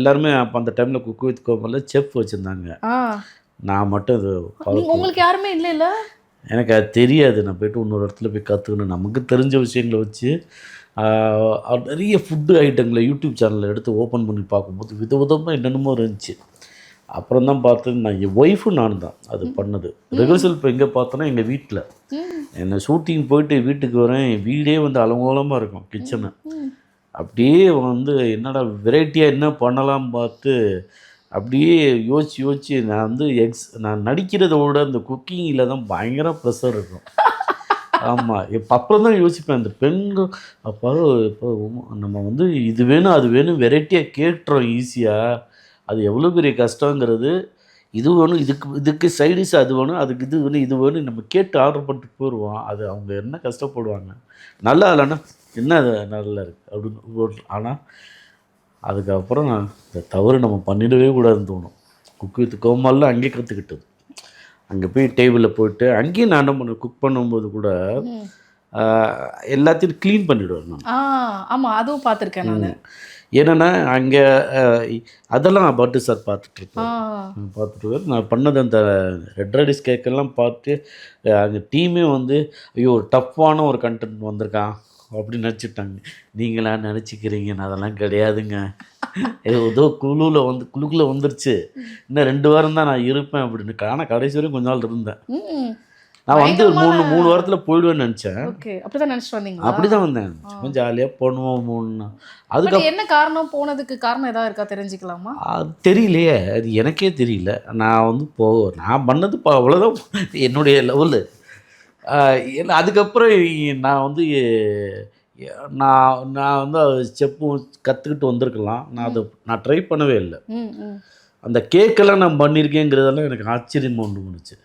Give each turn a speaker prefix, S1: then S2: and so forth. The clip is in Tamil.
S1: எல்லாருமே அப்போ அந்த டைமில் குக் வித் கோமாளில் செஃப் வச்சுருந்தாங்க. நான் மட்டும் இது
S2: உங்களுக்கு யாருமே இல்லை.
S1: எனக்கு அது தெரியாது. நான் போய்ட்டு இன்னொரு இடத்துல போய் கற்றுக்கணும். நமக்கு தெரிஞ்ச விஷயங்களை வச்சு நிறைய ஃபுட்டு ஐட்டங்களை யூடியூப் சேனலில் எடுத்து ஓப்பன் பண்ணி பார்க்கும்போது விதவிதமாக என்னென்னமோ இருந்துச்சு. அப்புறம் தான் பார்த்து நான் என் ஒய்ஃபும் நானும் தான் அது பண்ணது. ரிஹர்சல் இப்போ எங்கே பார்த்தோன்னா எங்கள் வீட்டில் என்னை ஷூட்டிங் போயிட்டு வீட்டுக்கு வரேன், என் வீடே வந்து அலங்கோலமாக இருக்கும் கிச்சனு. அப்படியே வந்து என்னடா வெரைட்டியாக என்ன பண்ணலாம் பார்த்து அப்படியே யோசித்து நான் வந்து நான் நடிக்கிறத விட இந்த குக்கிங்கில் தான் பயங்கர ப்ரெஷர் இருக்கும். ஆமாம், இப்போ அப்புறம் தான் யோசிப்பேன் இந்த பெண்கள் அப்போ இப்போ நம்ம வந்து இது வேணும் அது வேணும் வெரைட்டியாக கேட்டுறோம் ஈஸியாக. அது எவ்வளோ பெரிய கஷ்டங்கிறது. இது வேணும், இதுக்கு சைடிஷ் அது வேணும், அதுக்கு இது வேணும் நம்ம கேட்டு ஆர்டர் பண்ணிட்டு போயிடுவோம். அது அவங்க என்ன கஷ்டப்படுவாங்க. நல்லா இல்லைன்னா என்ன அது நல்லா இருக்குது அப்படின்னு. ஆனால் அதுக்கப்புறம் நான் இந்த தவறு நம்ம பண்ணிடவே கூடாதுன்னு தோணும். குக் வித் கோமாளில் அங்கேயே கற்றுக்கிட்டது. அங்கே போய் டேபிளில் போயிட்டு அங்கேயும் நான் என்ன பண்ணுவேன், குக் பண்ணும்போது கூட எல்லாத்தையும் க்ளீன் பண்ணிவிடுவேன் நான்.
S2: ஆமாம், அதுவும் பார்த்துருக்கேன் நான்.
S1: ஏன்னா அங்கே அதெல்லாம் பட்டு சார் பார்த்துட்டு நான் பண்ணது அந்த ரெட் ரடிஸ் கேக்கெல்லாம் பார்த்து அந்த டீமே வந்து ஐயோ ஒரு டஃப்பான ஒரு கண்டென்ட் வந்திருக்கான் அப்படின்னு நினச்சிட்டாங்க. நீங்களா நினச்சிக்கிறீங்கன்னு அதெல்லாம் கிடையாதுங்க. ஏதோ குழுக்குள்ளே வந்துருச்சு, இன்னும் 2 வாரம் தான் நான் இருப்பேன் அப்படின்னு. ஆனால் கடைசி வரையும் கொஞ்ச நாள் இருந்தேன். நான் வந்து 3 வாரத்தில் போயிடுவேன்னு நினச்சேன். அப்படி தான் வந்தேன். கொஞ்சம் ஜாலியாக பண்ணுவோம் 3
S2: அதுக்கு என்ன காரணம், போனதுக்கு காரணம் ஏதாவது இருக்கா தெரிஞ்சுக்கலாமா?
S1: அது தெரியலையே, அது எனக்கே தெரியல. நான் வந்து நான் பண்ணது அவ்வளோதான் என்னுடைய லெவலு. அதுக்கப்புறம் நான் வந்து நான் வந்து செப்பும் கற்றுக்கிட்டு வந்திருக்கலாம். நான் ட்ரை பண்ணவே இல்லை. அந்த கேக்கெல்லாம் நான் பண்ணியிருக்கேங்கிறதெல்லாம் எனக்கு ஆச்சரியமாக ஒன்று பண்ணுச்சு.